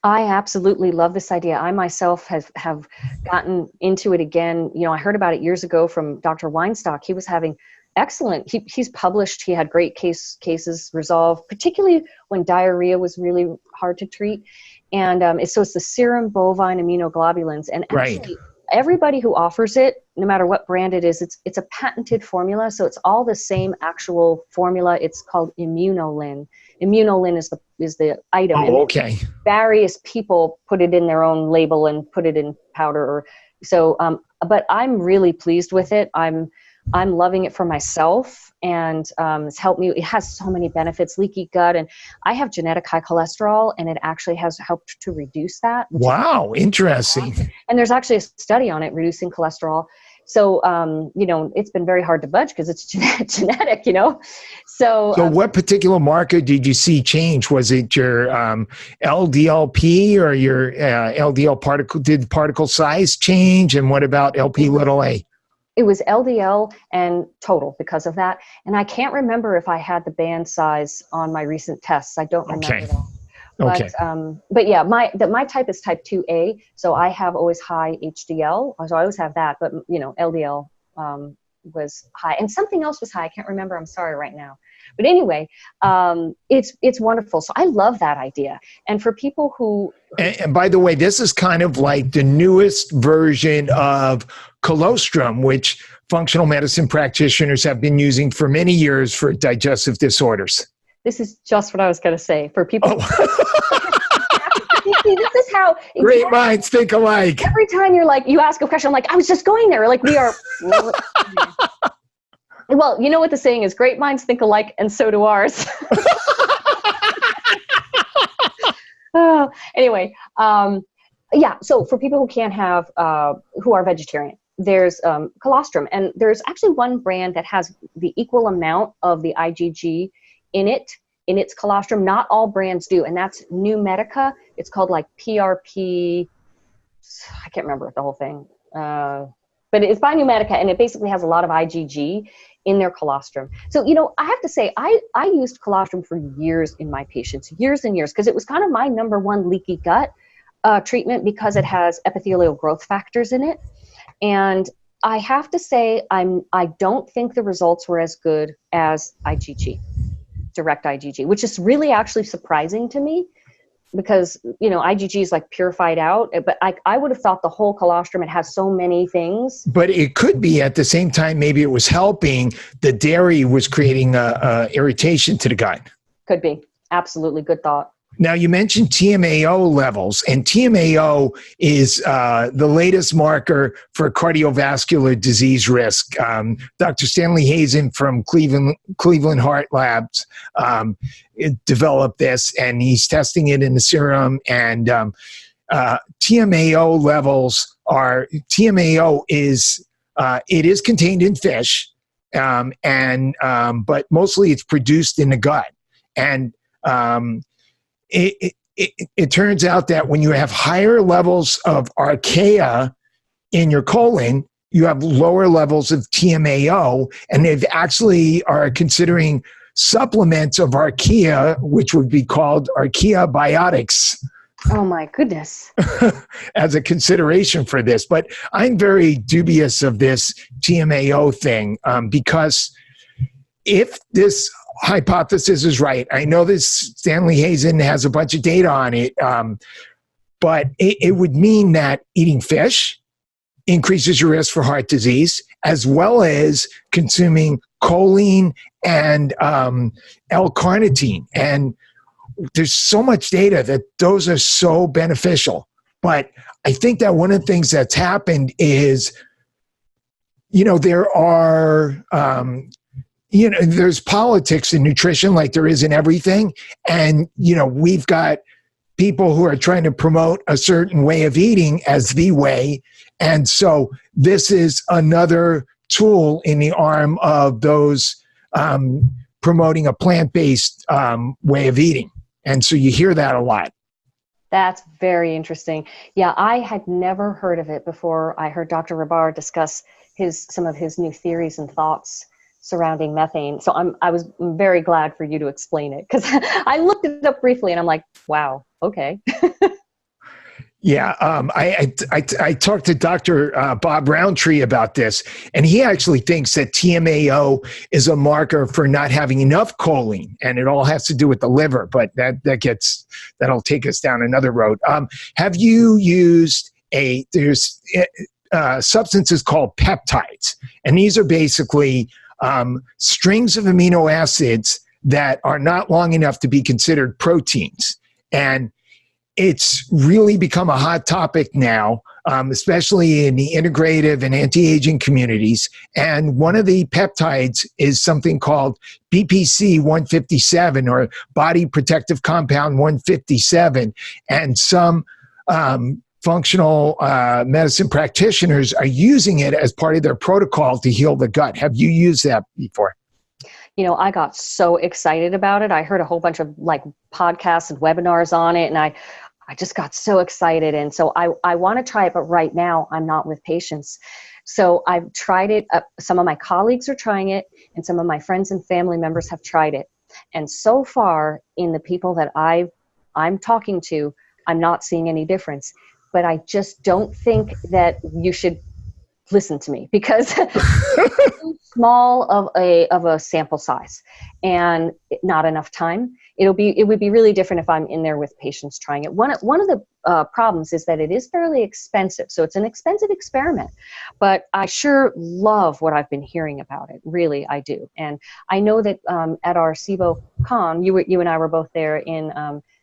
I absolutely love this idea. I myself have gotten into it again. You know, I heard about it years ago from Dr. Weinstock. He was having excellent, he's published, he had great cases resolved, particularly when diarrhea was really hard to treat. And so it's the serum bovine immunoglobulins. And actually, everybody who offers it, no matter what brand it is, it's a patented formula. So it's all the same actual formula. It's called Immunolin. Immunolin is the item. Oh, okay. Various people put it in their own label and put it in powder. But I'm really pleased with it. I'm loving it for myself, and it's helped me. It has so many benefits, leaky gut, and I have genetic high cholesterol, and it actually has helped to reduce that. Wow, interesting. And there's actually a study on it, reducing cholesterol. So, you know, it's been very hard to budge because it's genetic, you know. So what particular marker did you see change? Was it your LDLP or your LDL particle? Did particle size change? And what about LP little a? It was LDL and total because of that. And I can't remember if I had the band size on my recent tests. I don't remember that. Okay. But yeah, my type is type 2A, so I have always high HDL, so I always have that. But you know, LDL was high, and something else was high. I can't remember. I'm sorry right now. But anyway, it's wonderful. So I love that idea. And for people who and by the way, this is kind of like the newest version of Colostrum, which functional medicine practitioners have been using for many years for digestive disorders. This is just what I was going to say for people. See, this is how great minds think alike. Every time you ask a question, I'm like, I was just going there. Like we are. Well, you know what the saying is, great minds think alike, and so do ours. Anyway, yeah, so for people who can't have, who are vegetarian, there's Colostrum, and there's actually one brand that has the equal amount of the IgG in its colostrum. Not all brands do, and that's New Medica. It's called like PRP, I can't remember the whole thing, but it's by New Medica, and it basically has a lot of IgG in their colostrum. So, I have to say, I used colostrum for years in my patients, years and years, because it was kind of my number one leaky gut treatment, because it has epithelial growth factors in it. And I have to say, I don't think the results were as good as IgG, direct IgG, which is really actually surprising to me, because, IgG is like purified out, but I would have thought the whole colostrum, it has so many things. But it could be at the same time, maybe it was helping, the dairy was creating irritation to the gut. Could be. Absolutely. Good thought. Now, you mentioned TMAO levels, and TMAO is the latest marker for cardiovascular disease risk. Dr. Stanley Hazen from Cleveland Heart Labs developed this, and he's testing it in the serum. And TMAO levels are, TMAO is, it is contained in fish, but mostly it's produced in the gut. And it turns out that when you have higher levels of archaea in your colon, you have lower levels of TMAO, and they've actually are considering supplements of archaea, which would be called archaea biotics. Oh my goodness. As a consideration for this. But I'm very dubious of this TMAO thing, because if this hypothesis is right, I know this Stanley Hazen has a bunch of data on it, but it would mean that eating fish increases your risk for heart disease, as well as consuming choline and L-carnitine. And there's so much data that those are so beneficial. But I think that one of the things that's happened is, there are there's politics in nutrition like there is in everything. And, we've got people who are trying to promote a certain way of eating as the way. And so this is another tool in the arm of those promoting a plant-based way of eating. And so you hear that a lot. That's very interesting. Yeah, I had never heard of it before I heard Dr. Rabar discuss some of his new theories and thoughts surrounding methane. So I was very glad for you to explain it, because I looked it up briefly and I'm like, wow, okay. Yeah, I talked to Dr. Bob Roundtree about this, and he actually thinks that TMAO is a marker for not having enough choline, and it all has to do with the liver. But that'll take us down another road. Have you used there's substances called peptides, and these are basically strings of amino acids that are not long enough to be considered proteins, and it's really become a hot topic now, especially in the integrative and anti-aging communities. And one of the peptides is something called BPC 157, or body protective compound 157. And some functional medicine practitioners are using it as part of their protocol to heal the gut. Have you used that before? I got so excited about it. I heard a whole bunch of podcasts and webinars on it, and I just got so excited. And so I want to try it, but right now I'm not with patients. So I've tried it. Some of my colleagues are trying it, and some of my friends and family members have tried it. And so far, in the people that I'm talking to, I'm not seeing any difference. But I just don't think that you should listen to me, because it's too small of a sample size and not enough time. It would be really different if I'm in there with patients trying it. One of the problems is that it is fairly expensive. So it's an expensive experiment, but I sure love what I've been hearing about it. Really, I do. And I know that at our SIBO Con, you and I were both there in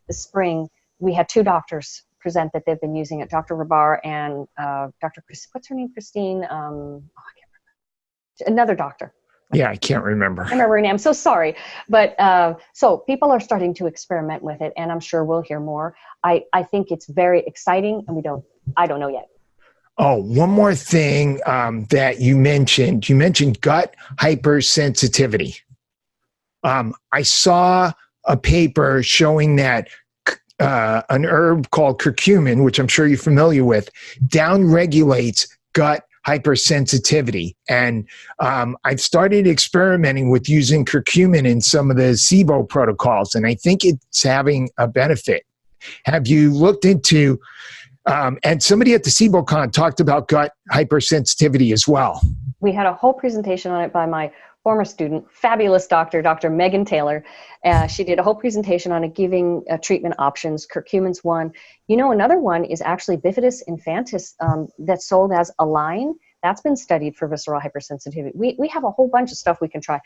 the spring, we had two doctors present that they've been using it, Dr. Rabar and Dr. Chris, what's her name? Christine, I can't remember. Another doctor. Yeah, I can't remember. I remember her name. I'm so sorry. But so people are starting to experiment with it, and I'm sure we'll hear more. I think it's very exciting, and I don't know yet. Oh, one more thing that you mentioned. You mentioned gut hypersensitivity. I saw a paper showing that an herb called curcumin, which I'm sure you're familiar with, downregulates gut hypersensitivity. And I've started experimenting with using curcumin in some of the SIBO protocols, and I think it's having a benefit. Have you looked into, and somebody at the SIBO Con talked about gut hypersensitivity as well. We had a whole presentation on it by my former student, fabulous doctor, Dr. Megan Taylor. She did a whole presentation on it, giving treatment options. Curcumin's one. Another one is actually Bifidus infantis that's sold as a line. That's been studied for visceral hypersensitivity. We have a whole bunch of stuff we can try.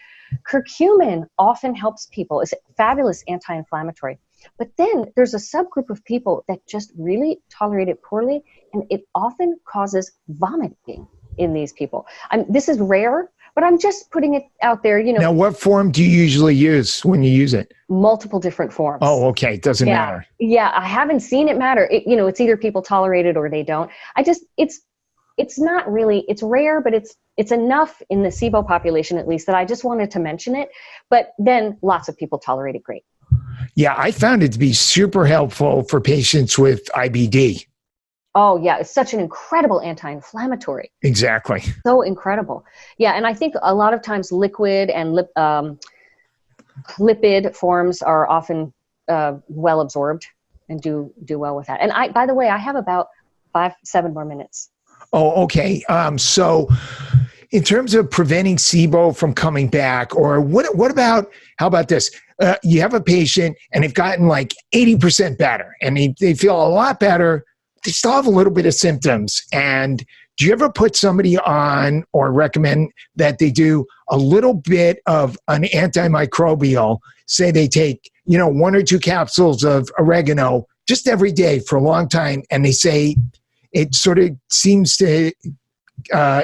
Curcumin often helps people. It's a fabulous anti-inflammatory. But then there's a subgroup of people that just really tolerate it poorly, and it often causes vomiting in these people. This is rare, but I'm just putting it out there. Now, what form do you usually use when you use it? Multiple different forms. Oh, okay. It doesn't matter. Yeah, I haven't seen it matter. It's either people tolerate it or they don't. It's not really, it's rare, but it's enough in the SIBO population, at least, that I just wanted to mention it. But then lots of people tolerate it great. Yeah, I found it to be super helpful for patients with IBD. Oh, yeah. It's such an incredible anti-inflammatory. Exactly. So incredible. Yeah. And I think a lot of times liquid and lipid forms are often well absorbed and do well with that. And by the way, I have about 7 more minutes. Oh, okay. So in terms of preventing SIBO from coming back, or what about, how about this? You have a patient and they've gotten like 80% better and they feel a lot better. They still have a little bit of symptoms. And do you ever put somebody on or recommend that they do a little bit of an antimicrobial? Say they take, 1 or 2 capsules of oregano just every day for a long time, and they say it sort of seems to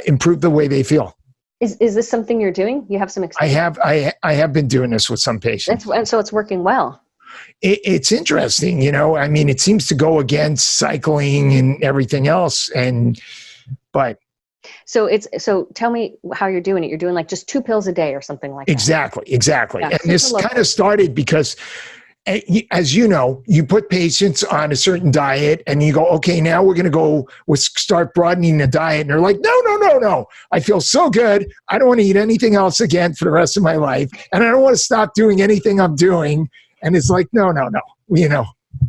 improve the way they feel. Is this something you're doing? You have some experience? I have been doing this with some patients. And so it's working well. It's interesting, it seems to go against cycling and everything else. So tell me how you're doing it. You're doing like just 2 pills a day or something like that. Exactly. Yeah, and this kind of started because, as you know, you put patients on a certain diet and you go, okay, now we'll start broadening the diet. And they're like, no. I feel so good. I don't want to eat anything else again for the rest of my life. And I don't want to stop doing anything I'm doing. And it's like, no.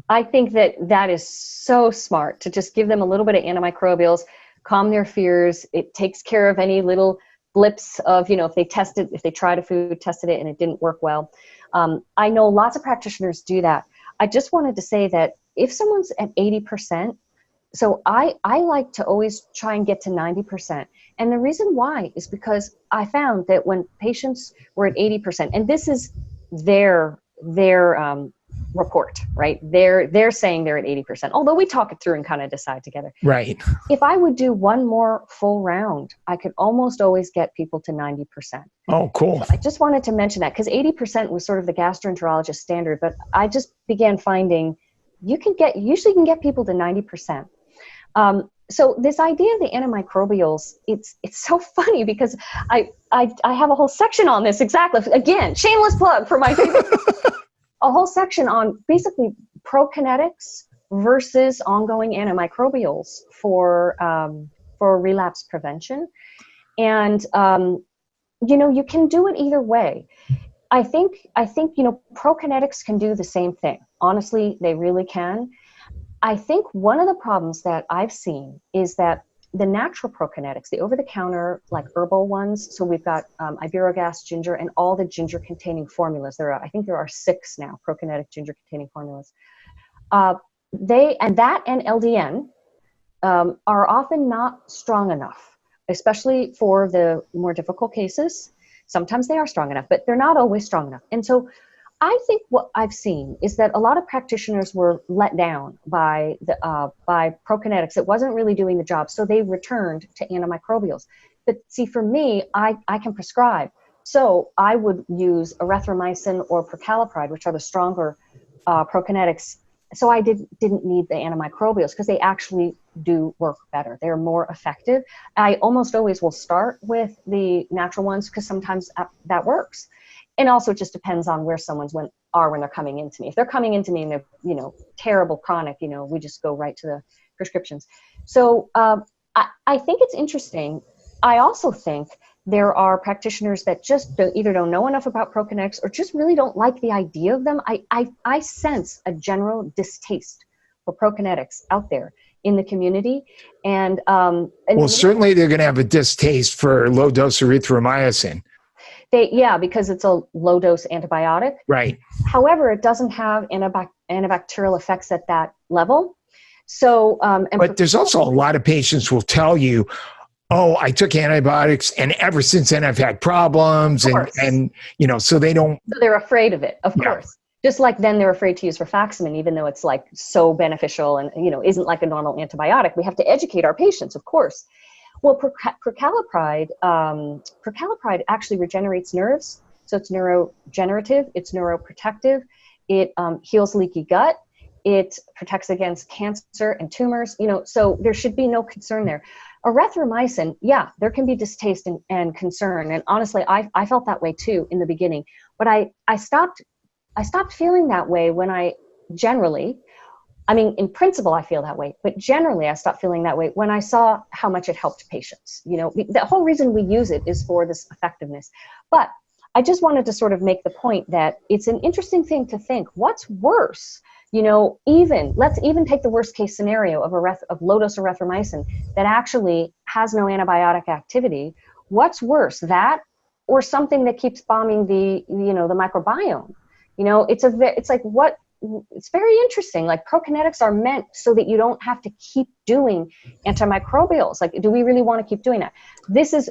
I think that is so smart to just give them a little bit of antimicrobials, calm their fears. It takes care of any little blips of, if they tried a food, tested it, and it didn't work well. I know lots of practitioners do that. I just wanted to say that if someone's at 80%, so I like to always try and get to 90%. And the reason why is because I found that when patients were at 80%, and this is their report, right? They're saying they're at 80%, although we talk it through and kind of decide together. Right. If I would do one more full round, I could almost always get people to 90%. Oh, cool. So I just wanted to mention that because 80% was sort of the gastroenterologist standard, but I just began finding usually can get people to 90%. So this idea of the antimicrobials, it's so funny because I have a whole section on this. Exactly. Again, shameless plug for my favorite. A whole section on basically prokinetics versus ongoing antimicrobials for relapse prevention. And, you can do it either way. I think, prokinetics can do the same thing. Honestly, they really can. I think one of the problems that I've seen is that the natural prokinetics, the over-the-counter, like herbal ones, so we've got Iberogast ginger and all the ginger-containing formulas. I think there are 6 now, prokinetic ginger-containing formulas. And LDN are often not strong enough, especially for the more difficult cases. Sometimes they are strong enough, but they're not always strong enough. And so I think what I've seen is that a lot of practitioners were let down by prokinetics. It wasn't really doing the job, so they returned to antimicrobials. But see, for me, I can prescribe So I would use erythromycin or prucalopride, which are the stronger prokinetics. So I didn't need the antimicrobials because they actually do work better. They're more effective. I almost always will start with the natural ones because sometimes that works. And also it just depends on where someone's when they're coming into me. If they're coming into me and they're, terrible chronic, we just go right to the prescriptions. So I think it's interesting. I also think there are practitioners that just either don't know enough about prokinetics or just really don't like the idea of them. I sense a general distaste for prokinetics out there in the community. And well, certainly they're going to have a distaste for low-dose erythromycin. Because it's a low-dose antibiotic. Right. However, it doesn't have antibacterial effects at that level. So, but there's also a lot of patients will tell you, oh, I took antibiotics and ever since then I've had problems and so they don't. So they're afraid of it, of course. Just like then they're afraid to use rifaximin, even though it's like so beneficial and, isn't like a normal antibiotic. We have to educate our patients, of course. Well, prucalopride actually regenerates nerves. So it's neurogenerative, it's neuroprotective, it heals leaky gut, it protects against cancer and tumors, so there should be no concern there. Erythromycin, there can be distaste and concern. And honestly, I felt that way too in the beginning. But I stopped feeling that way when in principle, I feel that way, but generally I stopped feeling that way when I saw how much it helped patients. The whole reason we use it is for this effectiveness. But I just wanted to sort of make the point that it's an interesting thing to think, what's worse? Let's even take the worst case scenario of low-dose erythromycin that actually has no antibiotic activity. What's worse, that or something that keeps bombing the microbiome? It's very interesting. Like prokinetics are meant so that you don't have to keep doing antimicrobials. Like, do we really want to keep doing that? This is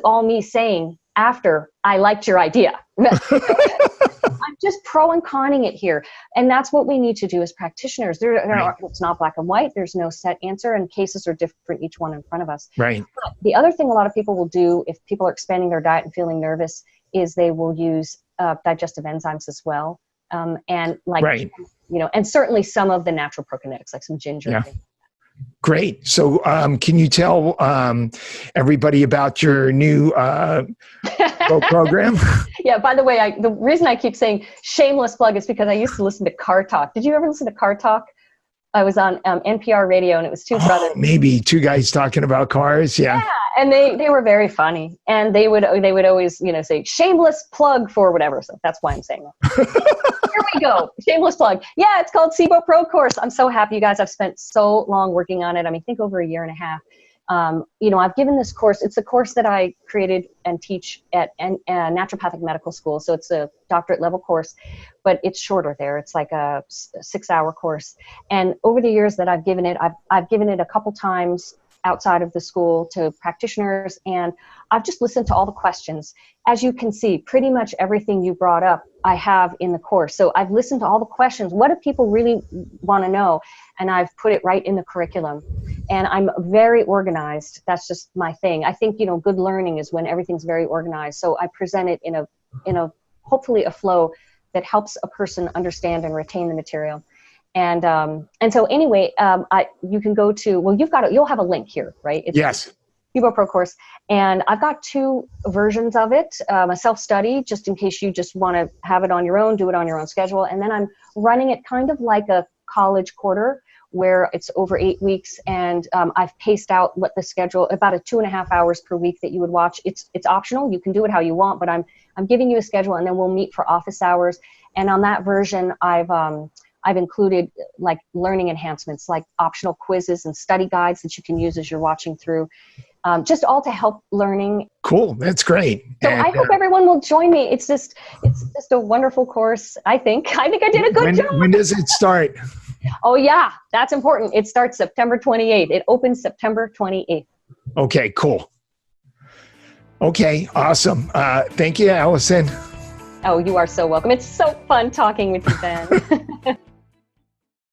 all me saying after I liked your idea. I'm just pro and conning it here. And that's what we need to do as practitioners. It's not black and white. There's no set answer, and cases are different, each one in front of us. Right. But the other thing a lot of people will do if people are expanding their diet and feeling nervous is they will use digestive enzymes as well. And certainly some of the natural prokinetics, like some ginger. Yeah. Great. So can you tell everybody about your new program? Yeah, by the way, the reason I keep saying shameless plug is because I used to listen to Car Talk. Did you ever listen to Car Talk? I was on NPR radio, and it was two brothers. Maybe two guys talking about cars. Yeah. And they were very funny, and they would always say shameless plug for whatever. So that's why I'm saying that. Here we go, shameless plug. Yeah, it's called SIBO Pro course. I'm so happy, you guys. I've spent so long working on it. I think over a year and a half. I've given this course. It's a course that I created and teach at naturopathic medical school. So it's a doctorate level course, but it's shorter there. It's like a 6-hour course. And over the years that I've given it, I've given it a couple times outside of the school to practitioners, and I've just listened to all the questions. As you can see, pretty much everything you brought up, I have in the course. So I've listened to all the questions. What do people really want to know? And I've put it right in the curriculum. And I'm very organized. That's just my thing. I think, good learning is when everything's very organized. So I present it in a hopefully a flow that helps a person understand and retain the material. And so anyway, you can go to, you'll have a link here, right? Yes. SIBO Pro course. And I've got 2 versions of it, a self-study, just in case you just want to have it on your own, do it on your own schedule. And then I'm running it kind of like a college quarter where it's over 8 weeks. And I've paced out what the schedule, about 2.5 hours per week that you would watch. It's optional. You can do it how you want, but I'm giving you a schedule, and then we'll meet for office hours. And on that version, I've included like learning enhancements, like optional quizzes and study guides that you can use as you're watching through, just all to help learning. Cool. That's great. So I hope everyone will join me. It's just a wonderful course. I think I did a good job. When does it start? Oh yeah, that's important. It starts September 28th. It opens September 28th. Okay, cool. Okay, awesome. Thank you, Allison. Oh, you are so welcome. It's so fun talking with you, Ben.